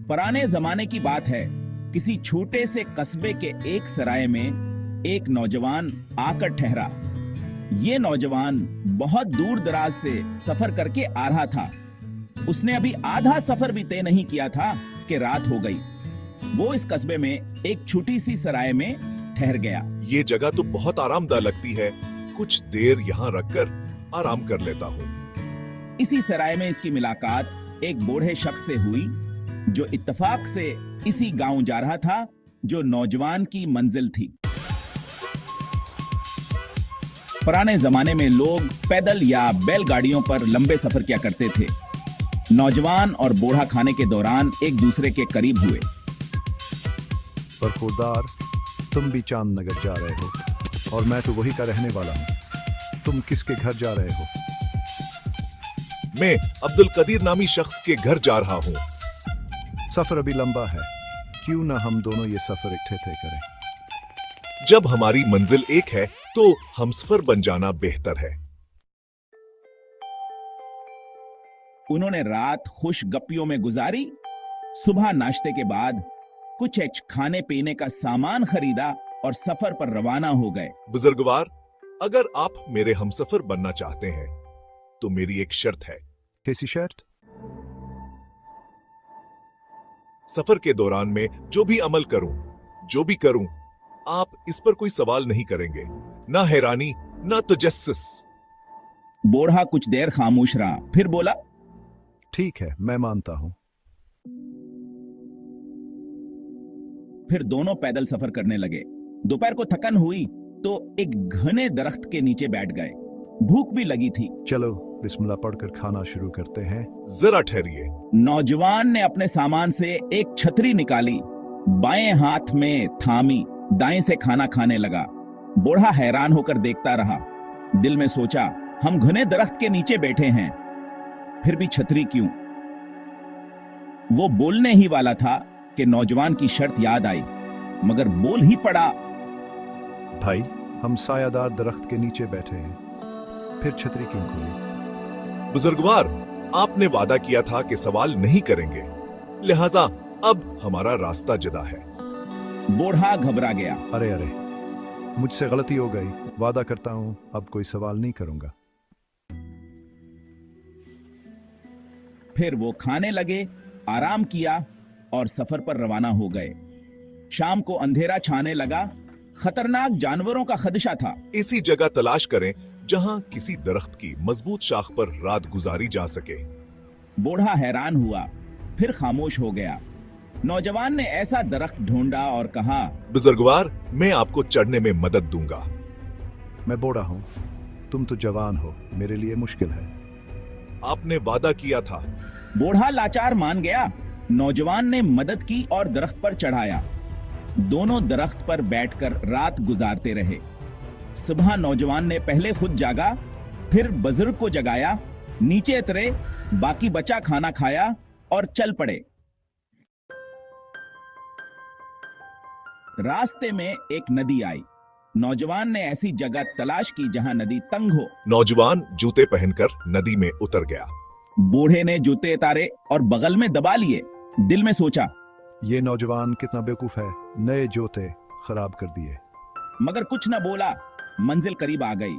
पुराने जमाने की बात है। किसी छोटे से कस्बे के एक सराय में एक नौजवान आकर ठहरा। ये नौजवान बहुत दूर दराज से सफर करके आ रहा था। उसने अभी आधा सफर भी तय नहीं किया था कि रात हो गई। वो इस कस्बे में एक छोटी सी सराय में ठहर गया। ये जगह तो बहुत आरामदायक लगती है, कुछ देर यहाँ रखकर आराम कर लेता हूँ। इसी सराय में इसकी मुलाकात एक बूढ़े शख्स से हुई जो इत्तेफाक से इसी गांव जा रहा था जो नौजवान की मंजिल थी। पुराने जमाने में लोग पैदल या बैलगाड़ियों पर लंबे सफर किया करते थे। नौजवान और बूढ़ा खाने के दौरान एक दूसरे के करीब हुए। पर खुरदार, तुम भी चांदनगर जा रहे हो और मैं तो वही का रहने वाला हूँ। तुम किसके घर जा रहे हो? मैं अब्दुल कदीर नामी शख्स के घर जा रहा हूँ। सफर अभी लंबा है, क्यों ना हम दोनों ये सफर इकट्ठे तय करें। जब हमारी मंजिल एक है तो हमसफर बन जाना बेहतर है। उन्होंने रात खुश गप्पियों में गुजारी। सुबह नाश्ते के बाद कुछ खाने पीने का सामान खरीदा और सफर पर रवाना हो गए। बुजुर्गवार, अगर आप मेरे हमसफर बनना चाहते हैं तो मेरी एक शर्त है। कैसी शर्त? सफर के दौरान में जो भी अमल करूं, जो भी करूं, आप इस पर कोई सवाल नहीं करेंगे, ना हैरानी ना तजस्सुस। बूढ़ा कुछ देर खामोश रहा, फिर बोला, ठीक है, मैं मानता हूं। फिर दोनों पैदल सफर करने लगे। दोपहर को थकन हुई तो एक घने दरख्त के नीचे बैठ गए। भूख भी लगी थी। चलो बिस्मिल्लाह पढ़कर खाना शुरू करते हैं। जरा ठहरिए। नौजवान ने अपने सामान से एक छतरी निकाली, बाएं हाथ में थामी, दाएं से खाना खाने लगा। बूढ़ा हैरान होकर देखता रहा। दिल में सोचा, हम घने दरख्त के नीचे बैठे हैं, फिर भी छतरी क्यों? वो बोलने ही वाला था कि नौजवान की शर्त याद आई, मगर बोल ही पड़ा, भाई, हम सायादार दरख्त के नीचे बैठे हैं, फिर छतरी क्यों खोली? बुजुर्गवार, आपने वादा किया था कि सवाल नहीं करेंगे, लिहाजा अब हमारा रास्ता जुदा है। बूढ़ा घबरा गया। अरे अरे, मुझसे गलती हो गई। वादा करता हूं अब कोई सवाल नहीं करूंगा। फिर वो खाने लगे, आराम किया और सफर पर रवाना हो गए। शाम को अंधेरा छाने लगा। खतरनाक जानवरों का खदशा था। ऐसी जगह तलाश करें जहां किसी दरख्त की मजबूत शाख पर रात गुजारी जा सके। बूढ़ा हैरान हुआ, फिर खामोश हो गया। नौजवान ने ऐसा दरख्त ढूंढा और कहा, बुजुर्गवार, मैं आपको चढ़ने में मदद दूंगा। मैं बूढ़ा हूं, तुम तो जवान हो, मेरे लिए मुश्किल है। आपने वादा किया था। बूढ़ा लाचार मान गया। नौजवान ने मदद की और दरख्त पर चढ़ाया। दोनों दरख्त पर बैठकर रात गुजारते रहे। सुबह नौजवान ने पहले खुद जागा, फिर बुजुर्ग को जगाया, नीचे उतरे, बाकी बचा खाना खाया और चल पड़े। रास्ते में एक नदी आई। नौजवान ने ऐसी जगह तलाश की जहां नदी तंग हो। नौजवान जूते पहनकर नदी में उतर गया। बूढ़े ने जूते उतारे और बगल में दबा लिए। दिल में सोचा, ये नौजवान कितना बेवकूफ है, नए जूते खराब कर दिए। मगर कुछ न बोला। मंजिल करीब आ गई।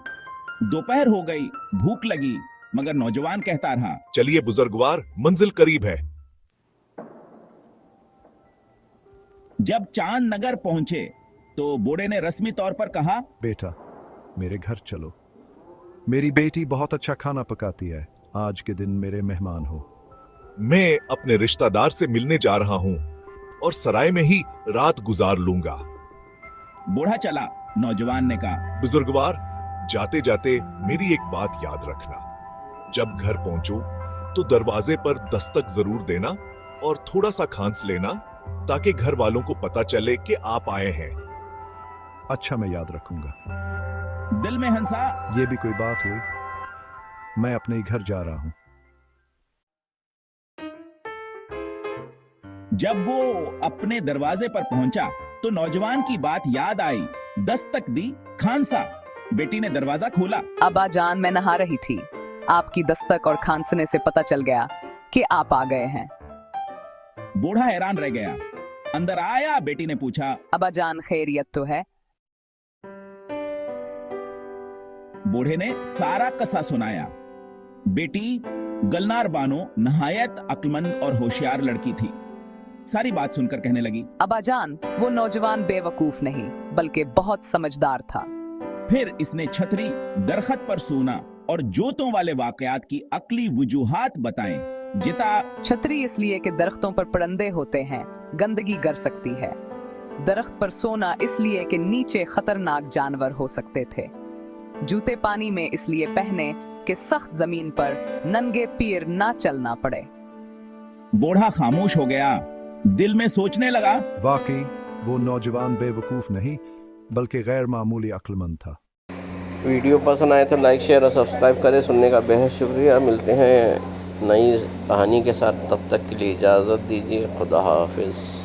दोपहर हो गई, भूख लगी, मगर नौजवान कहता रहा, चलिए बुजुर्गवार, मंजिल करीब है। जब चांदनगर पहुंचे तो बूढ़े ने रस्मी तौर पर कहा, बेटा, मेरे घर चलो। मेरी बेटी बहुत अच्छा खाना पकाती है, आज के दिन मेरे मेहमान हो। मैं अपने रिश्तेदार से मिलने जा रहा हूँ और सराय में ही रात गुजार लूंगा। बूढ़ा चला। नौजवान ने कहा, बुजुर्गवार, जाते जाते मेरी एक बात याद रखना। जब घर पहुंचो तो दरवाजे पर दस्तक जरूर देना और थोड़ा सा खांस लेना, ताकि घर वालों को पता चले कि आप आए हैं। अच्छा, मैं याद रखूंगा। दिल में हंसा, ये भी कोई बात हुई? मैं अपने घर जा रहा हूं। जब वो अपने दरवाजे पर पहुंचा तो नौजवान की बात याद आई। दस्तक दी, खांसा। बेटी ने दरवाजा खोला। अब्बा जान, मैं नहा रही थी। आपकी दस्तक और खांसने से पता चल गया कि आप आ गए हैं। बूढ़ा हैरान रह गया। अंदर आया, बेटी ने पूछा। अब्बाजान खैरियत तो है? बूढ़े ने सारा कसा सुनाया। बेटी गलनार बानो नहायत अक्लमंद और होशियार लड़की थी। सारी बात सुनकर कहने लगी, अब्बाजान, वो नौजवान बेवकूफ नहीं बल्कि बहुत समझदार था। फिर इसने छतरी, दरखत पर सोना और जोतों वाले वाकयात की अकली वजूहात बताएं। जिता छतरी इसलिए कि दरख्तों पर परिंदे होते हैं, गंदगी गिर सकती है। दरख्त पर सोना इसलिए कि नीचे खतरनाक जानवर हो सकते थे। जूते पानी में इसलिए पहने कि सख्त जमीन पर नंगे पैर ना चलना पड़े। बूढ़ा खामोश हो गया, दिल में सोचने लगा, वाकई वो नौजवान बेवकूफ नहीं बल्कि गैर मामूली अक्लमंद था। वीडियो पसंद आए तो लाइक शेयर और सब्सक्राइब करें। सुनने का बेहद शुक्रिया। मिलते हैं नई कहानी के साथ, तब तक के लिए इजाज़त दीजिए। खुदा हाफिज़।